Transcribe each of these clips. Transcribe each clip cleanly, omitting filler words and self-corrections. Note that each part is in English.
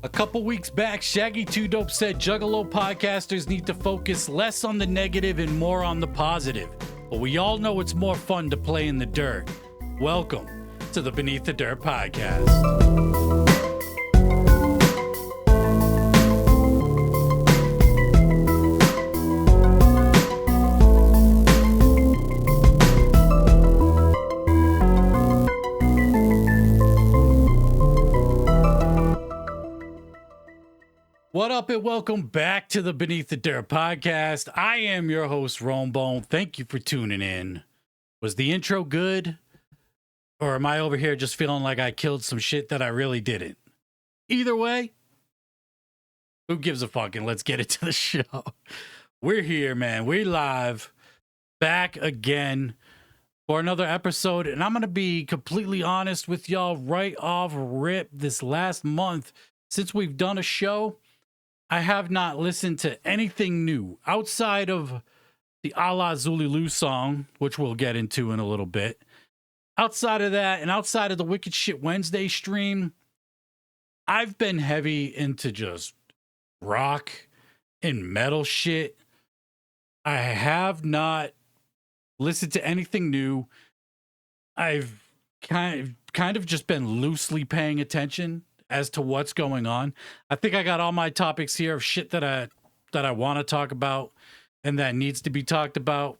A couple weeks back, Shaggy 2 Dope said Juggalo podcasters need to focus less on the negative and more on the positive. But we all know it's more fun to play in the dirt. Welcome to the Beneath the Dirt podcast. What up and welcome back to the Beneath the Dirt podcast. I am your host, Rombone. Thank you for tuning in. Was the intro good? Or am I over here just feeling like I killed some shit that I really didn't? Either way, who gives a fuck? And let's get into the show. We're here, man. We're live, back again for another episode. And I'm going to be completely honest with y'all right off rip. This last month, since we've done a show, I have not listened to anything new outside of the Alla Zululu song, which we'll get into in a little bit. Outside of that, and outside of the Wicked Shit Wednesday stream, I've been heavy into just rock and metal shit. I have not listened to anything new. I've kind of just been loosely paying attention as to what's going on. I think I got all my topics here of shit that I want to talk about and that needs to be talked about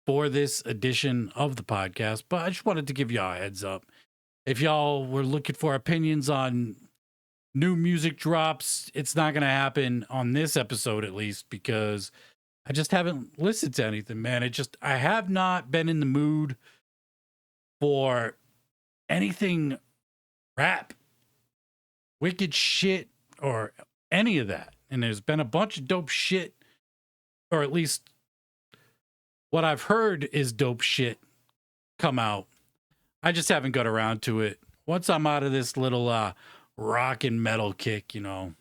for this edition of the podcast. But I just wanted to give y'all a heads up. If y'all were looking for opinions on new music drops, it's not going to happen on this episode, at least, because I just haven't listened to anything, man. I have not been in the mood for anything rap, wicked shit, or any of that. And there's been a bunch of dope shit, or at least what I've heard is dope shit come out. I just haven't got around to it. Once I'm out of this little rock and metal kick, you know,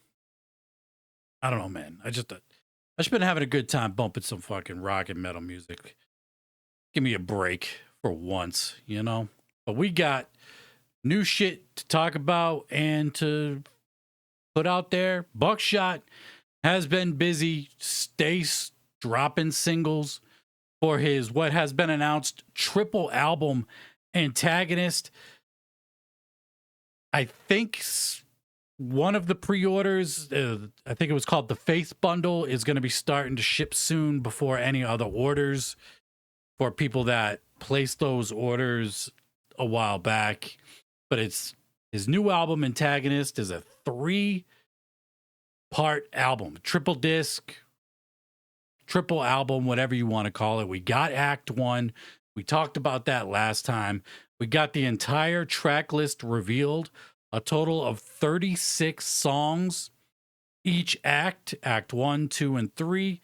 I don't know, man. I've just been having a good time bumping some fucking rock and metal music. Give me a break for once, you know. But we got new shit to talk about and to put out there. Bukshot has been busy. Stace dropping singles for his what has been announced triple album, Antagonist. I think one of the pre-orders, I think it was called the Faith Bundle, is going to be starting to ship soon before any other orders for people that placed those orders a while back. But it's his new album, Antagonist, is a 3-part album, triple disc, triple album, whatever you want to call it. We got Act 1. We talked about that last time. We got the entire track list revealed, a total of 36 songs. Each act, Act 1, 2, and 3,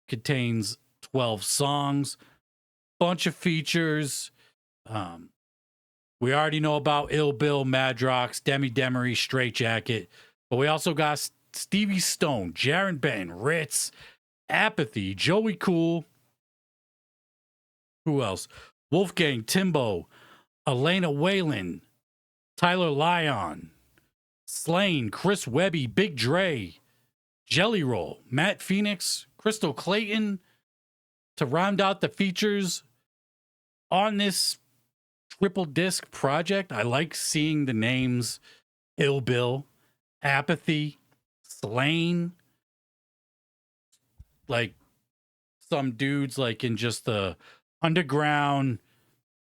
contains 12 songs, bunch of features. We already know about Ill Bill, Madrox, Demi Demery, Straight Jacket, but we also got Stevie Stone, Jaron Benton, Ritz, Apathy, Joey Cool. Who else? Wolfgang, Timbo, Elena Whalen, Tyler Lyon, Slain, Chris Webby, Big Dre, Jelly Roll, Matt Phoenix, Crystal Clayton. To round out the features on this triple disc project, I like seeing the names Ill Bill, Apathy, Slain, like some dudes like in just the underground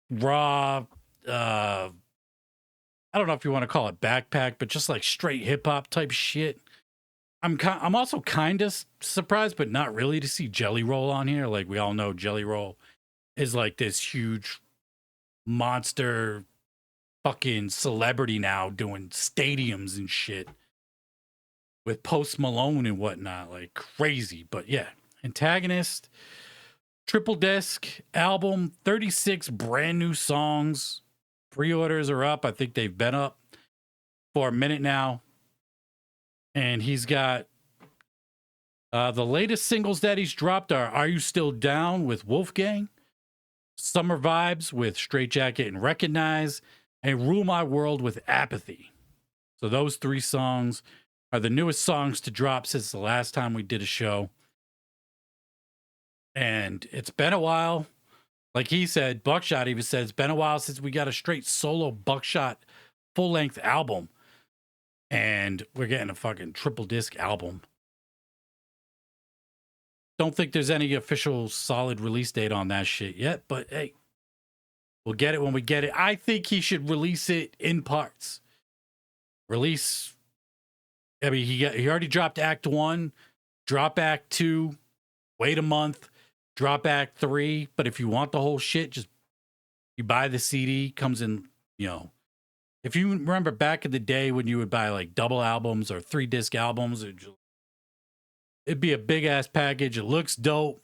raw, I don't know if you want to call it backpack, but just like straight hip hop type shit. I'm also kind of surprised, but not really, to see Jelly Roll on here. Like, we all know Jelly Roll is like this huge monster fucking celebrity now, doing stadiums and shit with Post Malone and whatnot, like crazy. But yeah, Antagonist, triple disc album, 36 brand new songs. Pre-orders are up. I think they've been up for a minute now. And he's got the latest singles that he's dropped are You Still Down with Wolfgang, Summer Vibes with Straight Jacket and Recognize, and Rule My World with Apathy. So those 3 songs are the newest songs to drop since the last time we did a show. And it's been a while. Like he said, Bukshot even said it's been a while since we got a straight solo Bukshot full-length album. And we're getting a fucking triple disc album. Don't think there's any official solid release date on that shit yet, but hey, we'll get it when we get it. I think he should release it in parts. Release. I mean, he already dropped Act 1, drop Act 2, wait a month, drop Act 3. But if you want the whole shit, just you buy the CD, comes in, you know. If you remember back in the day when you would buy like double albums or 3-disc albums, it'd be a big ass package. It looks dope.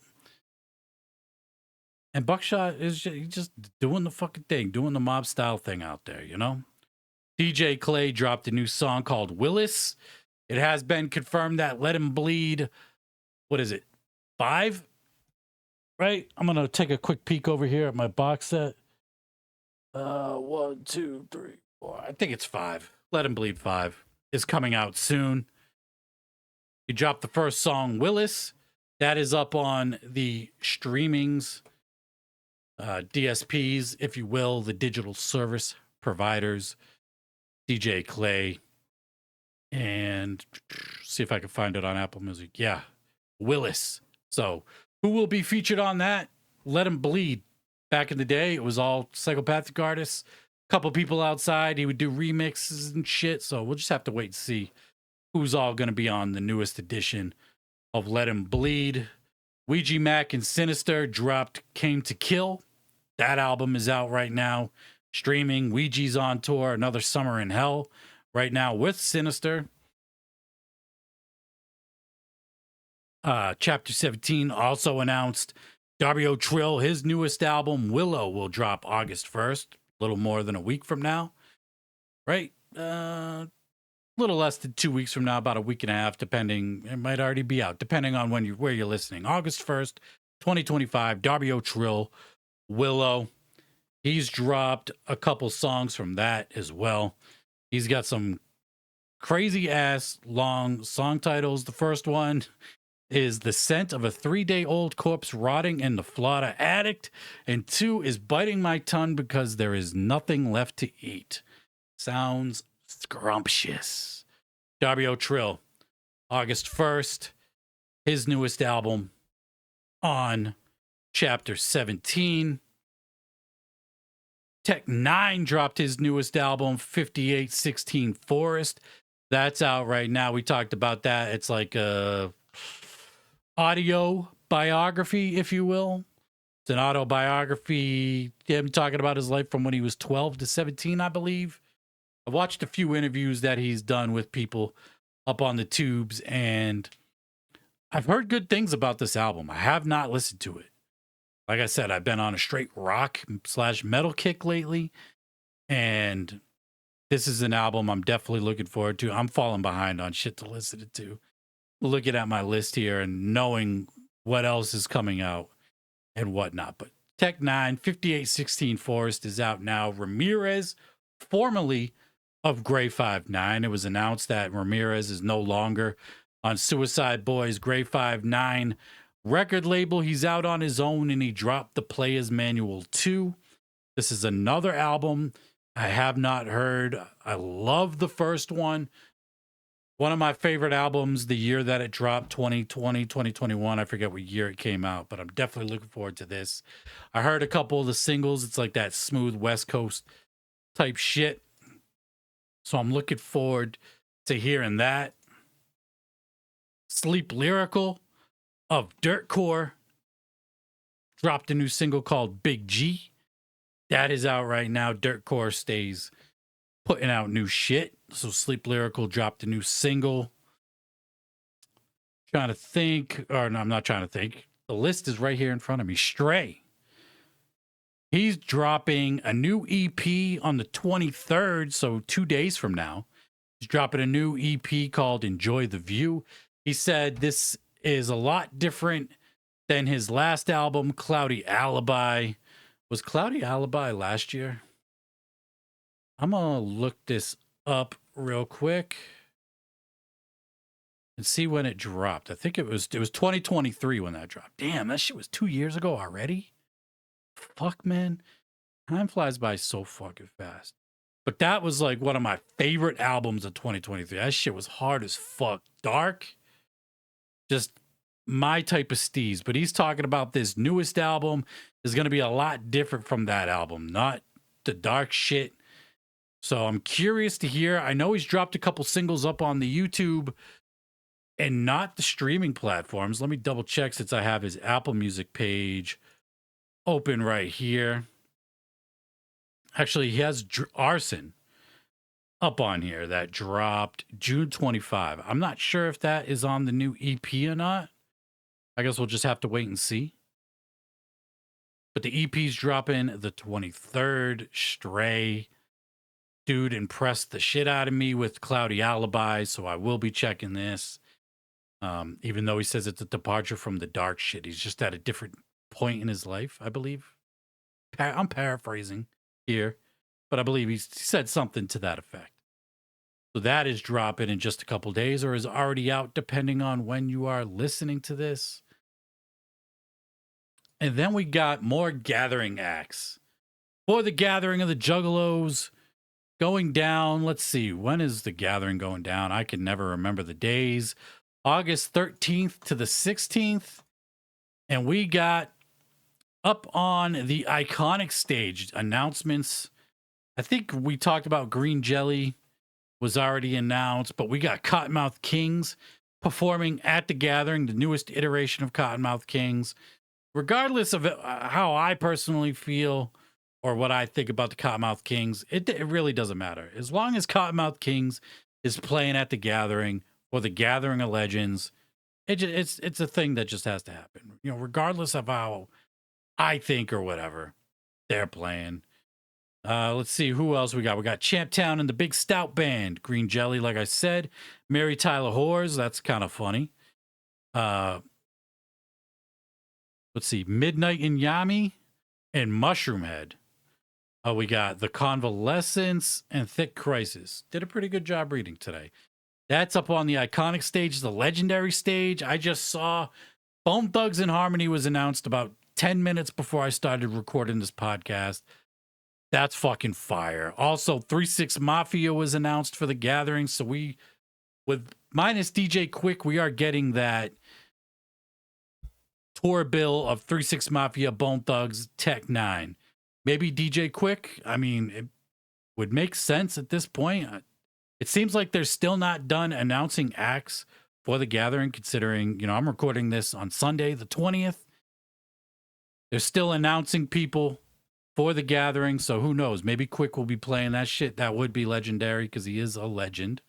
And Bukshot is just doing the fucking thing, doing the mob style thing out there, you know? DJ Clay dropped a new song called Willis. It has been confirmed that Let Him Bleed, what is it, 5? Right? I'm going to take a quick peek over here at my box set. 1, 2, 3, 4. I think it's 5. Let Him Bleed 5 is coming out soon. He dropped the first song, Willis. That is up on the streamings, DSPs, if you will, the digital service providers, DJ Clay. And see if I can find it on Apple Music. Yeah, Willis. So who will be featured on that? Let Him Bleed. Back in the day, it was all psychopathic artists. A couple people outside. He would do remixes and shit. So we'll just have to wait and see who's all going to be on the newest edition of Let Him Bleed. Ouija Mac and Sinizter dropped Came to Kill. That album is out right now. Streaming. Ouija's on tour. Another Summer in Hell right now with Sinizter. Chapter 17 also announced Darby Trill, his newest album, Willow, will drop August 1st. A little more than a week from now. Right? Little less than 2 weeks from now, about a week and a half, depending. It might already be out, depending on where you're listening. August 1st, 2025, Darby Trill, Willow. He's dropped a couple songs from that as well. He's got some crazy ass long song titles. The first one is The Scent of a 3-Day-Old Corpse Rotting in the Florida Attic. And 2 is Biting My Tongue Because There Is Nothing Left to Eat. Sounds scrumptious. Darby Trill, August 1st, his newest album on Chapter 17. Tech 9 dropped his newest album, 5816 Forest. That's out right now. We talked about that. It's like a audio biography, if you will. It's an autobiography. Him talking about his life from when he was 12 to 17, I believe. I've watched a few interviews that he's done with people up on the tubes, and I've heard good things about this album. I have not listened to it. Like I said, I've been on a straight rock / metal kick lately, and this is an album I'm definitely looking forward to. I'm falling behind on shit to listen to. Looking at my list here and knowing what else is coming out and whatnot. But Tech 9, 5816 Forest is out now. Ramirez, formerly of Gray 5'9", it was announced that Ramirez is no longer on Suicide Boys' Gray 5'9" record label. He's out on his own, and he dropped the Playas Manual 2. This is another album I have not heard. I love the first one. One of my favorite albums the year that it dropped, 2020, 2021. I forget what year it came out, but I'm definitely looking forward to this. I heard a couple of the singles. It's like that smooth West Coast type shit. So I'm looking forward to hearing that. Sleep Lyrical of Dirtcore dropped a new single called Big G. That is out right now. Dirtcore stays putting out new shit. So Sleep Lyrical dropped a new single. Trying to think, or no, I'm not trying to think. The list is right here in front of me. Stray. He's dropping a new EP on the 23rd, so 2 days from now. He's dropping a new EP called Enjoy the View. He said this is a lot different than his last album, Cloudy Alibi. Was Cloudy Alibi last year? I'm going to look this up real quick. and see when it dropped. I think it was 2023 when that dropped. Damn, that shit was 2 years ago already. Fuck, man. Time flies by so fucking fast. But that was like one of my favorite albums of 2023. That shit was hard as fuck. Dark. Just my type of steez. But he's talking about this newest album is going to be a lot different from that album. Not the dark shit. So I'm curious to hear. I know he's dropped a couple singles up on the YouTube and not the streaming platforms. Let me double check since I have his Apple Music page open right here. Actually, he has Arson up on here that dropped June 25. I'm not sure if that is on the new EP or not. I guess we'll just have to wait and see. But the EP's dropping the 23rd. Stray. Dude impressed the shit out of me with Cloudy Alibi, so I will be checking this. Even though he says it's a departure from the dark shit. He's just at a different point in his life, I believe. I'm paraphrasing here, but I believe he said something to that effect. So that is dropping in just a couple days or is already out depending on when you are listening to this. And then we got more gathering acts. For the Gathering of the Juggalos going down. Let's see, when is the gathering going down? I can never remember the days. August 13th to the 16th. And we got up on the Iconic stage announcements. I think we talked about Green Jelly was already announced, but we got Cottonmouth Kings performing at the gathering, the newest iteration of Cottonmouth Kings. Regardless of how I personally feel or what I think about the Cottonmouth Kings, it really doesn't matter. As long as Cottonmouth Kings is playing at the gathering or the Gathering of Legends, it's a thing that just has to happen. You know, regardless of how I think or whatever they're playing. Let's see who else we got. We got Champtown and the Big Stout Band. Green Jelly, like I said. Mary Tyler Whores. That's kind of funny. Let's see. Midnight in Yami and Mushroom Head. We got The Convalescence and Thick Crisis. Did a pretty good job reading today. That's up on the Iconic stage, the Legendary stage. I just saw Bone Thugs and Harmony was announced about 10 minutes before I started recording this podcast. That's fucking fire. Also, 3-6 Mafia was announced for the gathering. So we, with minus DJ Quick, we are getting that tour bill of 3-6 Mafia, Bone Thugs, Tech 9. Maybe DJ Quick. I mean, it would make sense at this point. It seems like they're still not done announcing acts for the gathering, considering, you know, I'm recording this on Sunday, the 20th. They're still announcing people for the gathering, so who knows? Maybe Quick will be playing that shit. That would be legendary because he is a legend.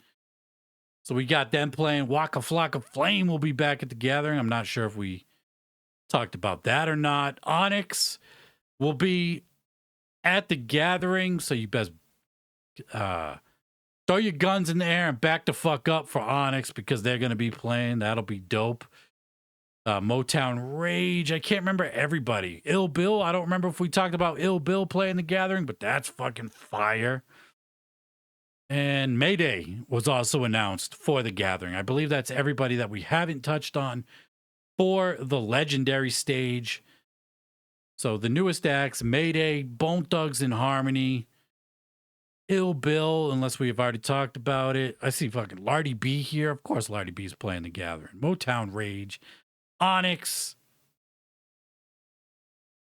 So we got them playing. Waka Flocka Flame will be back at the gathering. I'm not sure if we talked about that or not. Onyx will be at the gathering, so you best throw your guns in the air and back the fuck up for Onyx because they're going to be playing. That'll be dope. Motown Rage. I can't remember everybody. Ill Bill. I don't remember if we talked about Ill Bill playing the gathering, but that's fucking fire. And Mayday was also announced for the gathering. I believe that's everybody that we haven't touched on for the Legendary stage. So the newest acts, Mayday, Bone Thugs and Harmony, Ill Bill, unless we have already talked about it. I see fucking Lardy B here. Of course Lardy B is playing the gathering. Motown Rage, Onyx,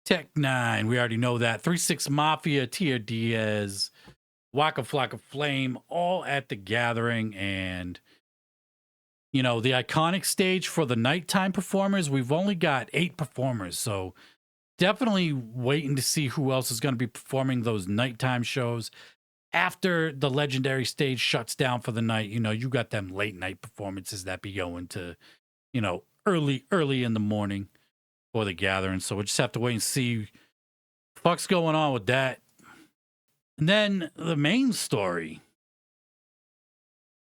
Tech 9, we already know that. 3-6 Mafia, Tia Diaz, Waka Flocka Flame, all at the gathering. And, you know, the Iconic stage for the nighttime performers, we've only got 8 performers. So definitely waiting to see who else is going to be performing those nighttime shows. After the Legendary stage shuts down for the night, you know, you got them late night performances that be going to, you know, early in the morning for the gathering. So we'll just have to wait and see fuck's going on with that. And then the main story.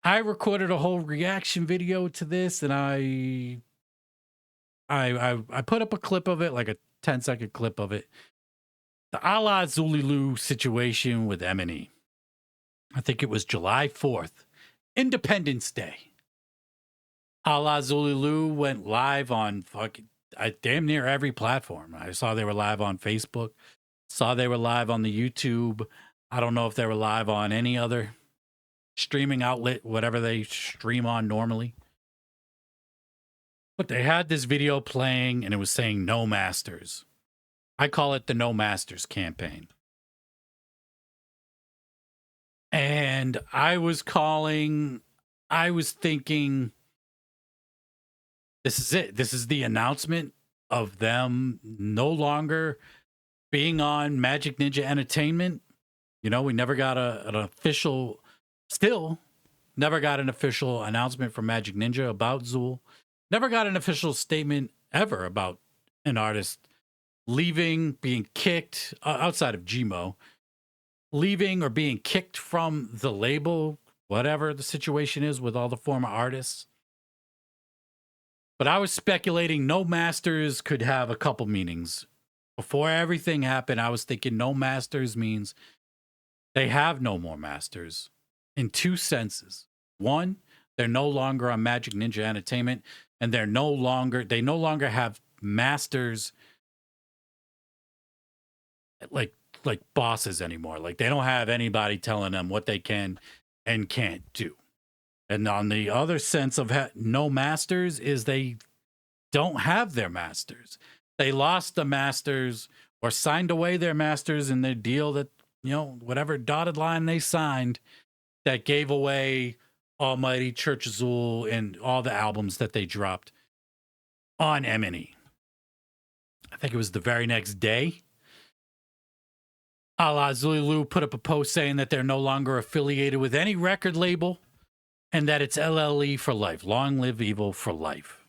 I recorded a whole reaction video to this, and I put up a clip of it, like a 10-second clip of it. The Alla Zululu situation with M&E. I think it was July 4th, Independence Day. Alla Zululu went live on damn near every platform. I saw they were live on Facebook, saw they were live on the YouTube. I don't know if they were live on any other streaming outlet, whatever they stream on normally. But they had this video playing and it was saying no masters. I call it the No Masters campaign. And I was thinking, this is it. This is the announcement of them no longer being on Magic Ninja Entertainment. You know, we never got an official, still never got an official announcement from Magic Ninja about Zool. Never got an official statement ever about an artist leaving, being kicked, outside of Gmo, leaving or being kicked from the label, whatever the situation is with all the former artists. But I was speculating No Masters could have a couple meanings. Before everything happened, I was thinking No Masters means they have no more masters in two senses. One, they're no longer on Magic Ninja Entertainment, and they no longer have masters like bosses anymore. Like they don't have anybody telling them what they can and can't do. And on the other sense of no masters is they don't have their masters. They lost the masters or signed away their masters in their deal that, you know, whatever dotted line they signed that gave away Almighty, Church Azul, and all the albums that they dropped on M&E. I think it was the very next day. Alla Zululu put up a post saying that they're no longer affiliated with any record label and that it's LLE for life. Long live evil for life.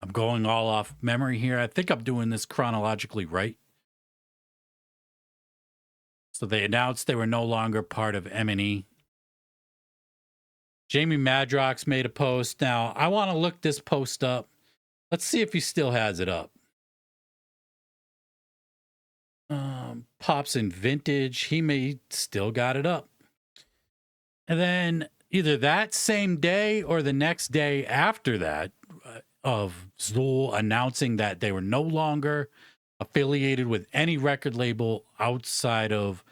I'm going all off memory here. I think I'm doing this chronologically right. So they announced they were no longer part of M&E. Jamie Madrox made a post. Now, I want to look this post up. Let's see if he still has it up. Pops in Vintage. He may still got it up. And then either that same day or the next day after that, of Zool announcing that they were no longer affiliated with any record label outside of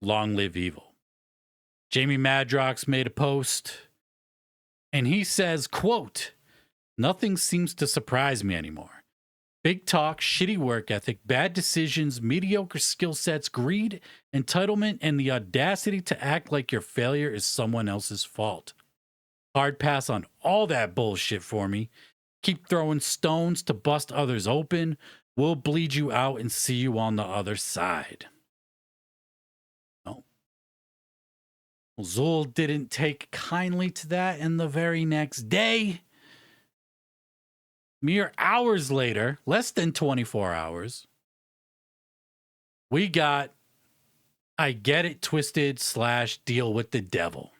Long Live Evil. Jamie Madrox made a post and he says, quote, "Nothing seems to surprise me anymore. Big talk, shitty work ethic, bad decisions, mediocre skill sets, greed, entitlement, and the audacity to act like your failure is someone else's fault. Hard pass on all that bullshit for me. Keep throwing stones to bust others open. We'll bleed you out and see you on the other side." Oh. Well, Zool didn't take kindly to that, and the very next day, mere hours later, less than 24 hours, we got I Get It Twiztid / Deal with the Devil.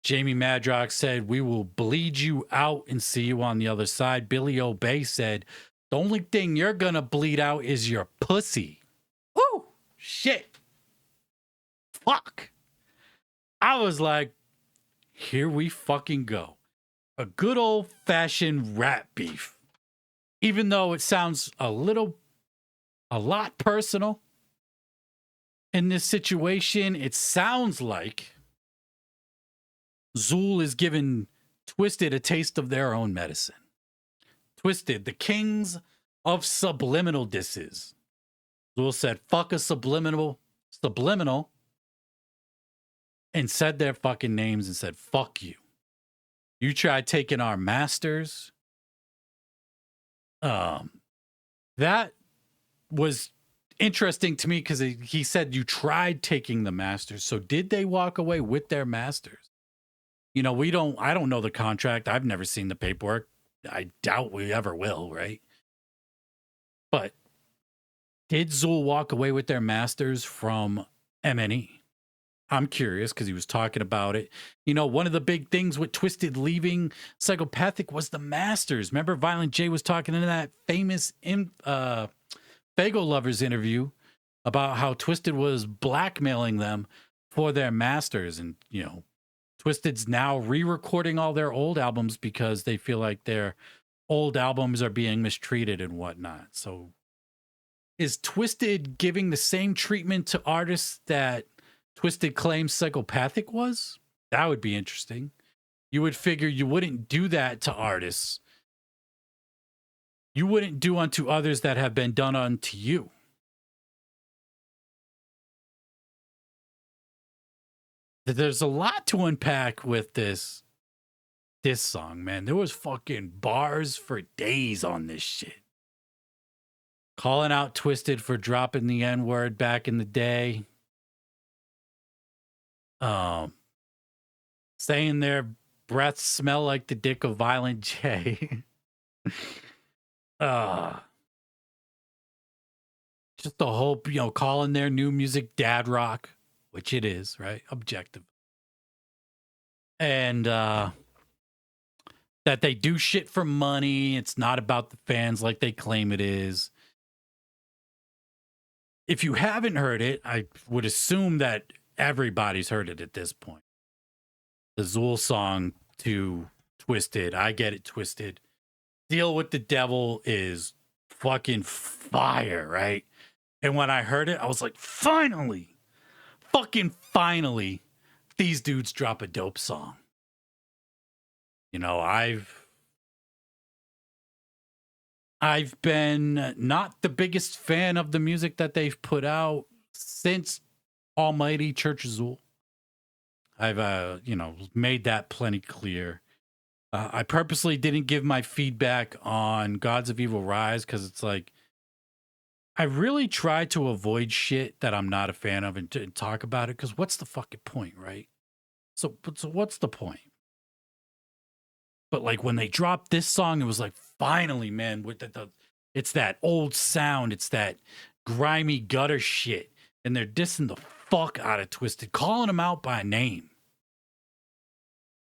Jamie Madrox said, "We will bleed you out and see you on the other side." Billy Obey said, "The only thing you're going to bleed out is your pussy." Woo! Shit. Fuck. I was like, here we fucking go. A good old-fashioned rap beef. Even though it sounds a lot personal in this situation, it sounds like Zool is giving Twiztid a taste of their own medicine. Twiztid, the kings of subliminal disses. Zool said, fuck a subliminal, and said their fucking names and said, fuck you. You tried taking our masters. That was interesting to me because he said you tried taking the masters. So did they walk away with their masters? You know, I don't know the contract. I've never seen the paperwork. I doubt we ever will, right? But did Zool walk away with their masters from M&E? I'm curious because he was talking about it. You know, one of the big things with Twiztid leaving Psychopathic was the masters. Remember Violent J was talking in that famous Fago Lovers interview about how Twiztid was blackmailing them for their masters. And, you know, Twiztid's now re-recording all their old albums because they feel like their old albums are being mistreated and whatnot. So is Twiztid giving the same treatment to artists that Twiztid claims Psychopathic was? That would be interesting. You would figure you wouldn't do that to artists. You wouldn't do unto others that have been done unto you. There's a lot to unpack with this song, man. There was fucking bars for days on this shit. Calling out Twiztid for dropping the N-word back in the day. Saying their breaths smell like the dick of Violent J. Just the whole, calling their new music dad rock, which it is, right? Objective. And that they do shit for money. It's not about the fans like they claim it is. If you haven't heard it, I would assume that everybody's heard it at this point. The Zool song to Twiztid, I Get It Twisted. Deal with the Devil is fucking fire, right? And when I heard it, I was like, finally, fucking finally, these dudes drop a dope song. I've been not the biggest fan of the music that they've put out since Almighty Church of Zool. I've, made that plenty clear. I purposely didn't give my feedback on Gods of Evil Rise because it's like, I really try to avoid shit that I'm not a fan of and talk about it because what's the fucking point, right? So what's the point? But like when they dropped this song, it was like, finally, man, with it's that old sound. It's that grimy gutter shit. And they're dissing the fuck out of Twiztid, calling them out by name.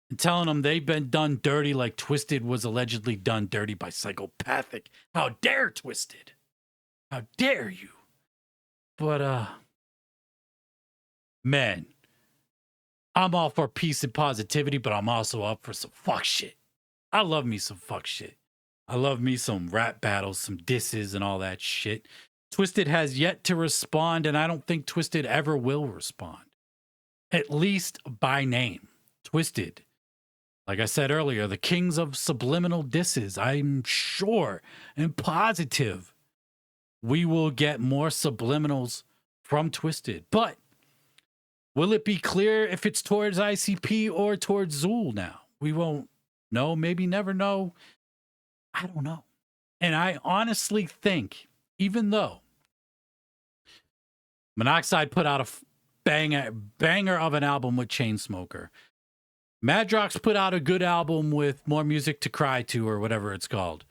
And telling them they've been done dirty like Twiztid was allegedly done dirty by Psychopathic. How dare Twiztid? How dare you? But, man, I'm all for peace and positivity, but I'm also up for some fuck shit. I love me some fuck shit. I love me some rap battles, some disses and all that shit. Twiztid has yet to respond, and I don't think Twiztid ever will respond. At least by name. Twiztid, like I said earlier, the kings of subliminal disses. I'm sure and positive we will get more subliminals from Twiztid. But will it be clear if it's towards ICP or towards Zool now? We won't know, maybe never know. I don't know. And I honestly think, even though Monoxide put out a banger of an album with Chainsmoker, Madrox put out a good album with More Music to Cry To, or whatever it's called.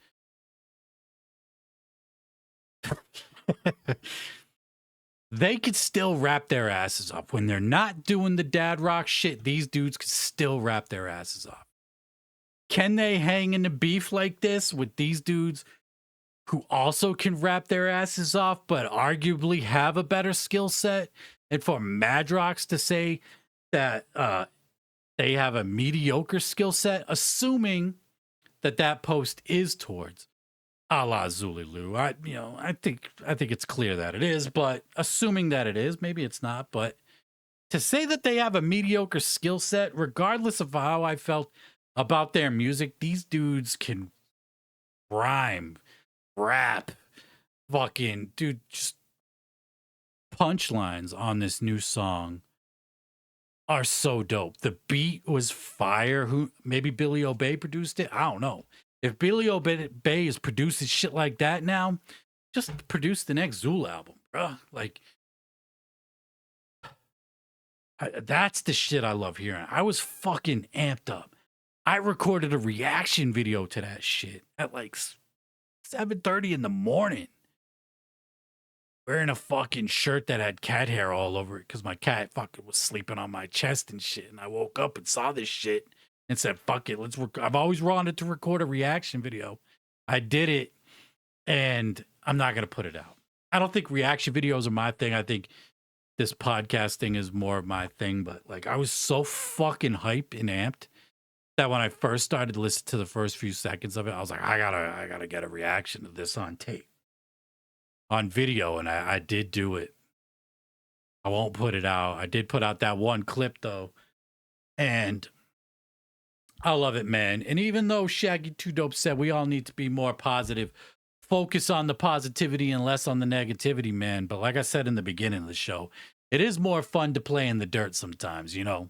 They could still rap their asses off. When they're not doing the dad rock shit, these dudes could still rap their asses off. Can they hang in the beef like this with these dudes who also can rap their asses off, but arguably have a better skill set? And for Madrox to say that they have a mediocre skill set, assuming that post is towards Alla Zululu. I think it's clear that it is, but assuming that it is, maybe it's not. But to say that they have a mediocre skill set, regardless of how I felt about their music, these dudes can rhyme, rap, fucking, dude, just punchlines on this new song are so dope. The beat was fire. Maybe Billy Obey produced it? I don't know. If Billy Obey is producing shit like that now, just produce the next Zool album, bruh. Like, that's the shit I love hearing. I was fucking amped up. I recorded a reaction video to that shit at like 7:30 in the morning. Wearing a fucking shirt that had cat hair all over it because my cat fucking was sleeping on my chest and shit. And I woke up and saw this shit and said, fuck it, I've always wanted to record a reaction video. I did it, and I'm not going to put it out. I don't think reaction videos are my thing. I think this podcasting is more of my thing, but like I was so fucking hype and amped that when I first started to listen to the first few seconds of it, I was like, I gotta get a reaction to this on tape, on video, and I did do it. I won't put it out. I did put out that one clip though, and I love it, man. And even though Shaggy 2 Dope said we all need to be more positive, focus on the positivity and less on the negativity, man. But like I said in the beginning of the show, it is more fun to play in the dirt sometimes, you know,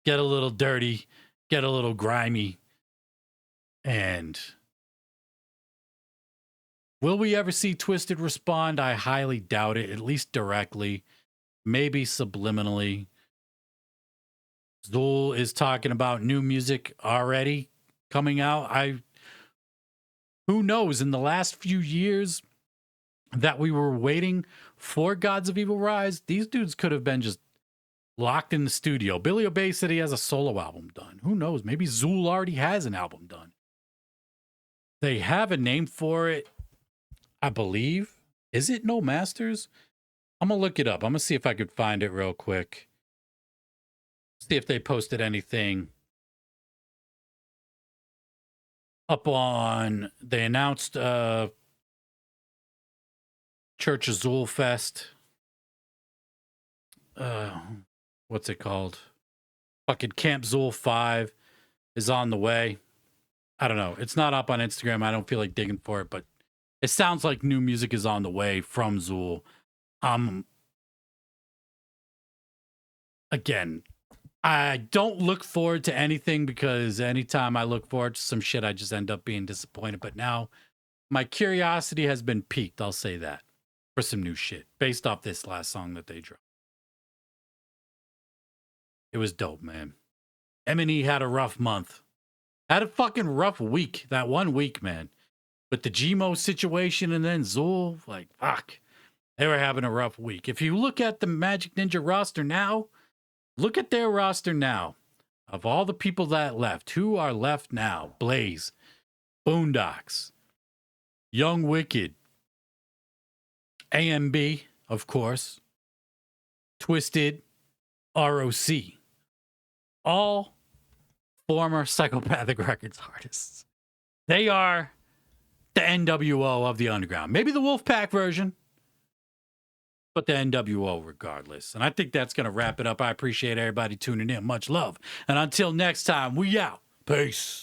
get a little dirty, get a little grimy. And will we ever see Twiztid respond? I highly doubt it, at least directly, maybe subliminally. Zool is talking about new music already coming out. Who knows, in the last few years that we were waiting for Gods of Evil Rise, these dudes could have been just locked in the studio. Billy Obey said he has a solo album done. Who knows? Maybe Zool already has an album done. They have a name for it, I believe. Is it No Masters? I'm going to look it up. I'm going to see if I could find it real quick. See if they posted anything up on. They announced Church of Zool Fest. What's it called? Fucking Camp Zool 5 is on the way. I don't know. It's not up on Instagram. I don't feel like digging for it, but it sounds like new music is on the way from Zool. Again, I don't look forward to anything because anytime I look forward to some shit, I just end up being disappointed. But now my curiosity has been piqued, I'll say that, for some new shit based off this last song that they dropped. It was dope, man. M&E had a rough month. Had a fucking rough week, that 1 week, man. With the Gmo situation and then Zool, like, fuck. They were having a rough week. If you look at the Magic Ninja roster now, look at their roster now. Of all the people that left, who are left now? Blaze, Boondocks, Young Wicked, AMB, of course, Twiztid, ROC. All former Psychopathic Records artists. They are the NWO of the underground. Maybe the Wolfpack version, but the NWO regardless. And I think that's going to wrap it up. I appreciate everybody tuning in. Much love. And until next time, we out. Peace.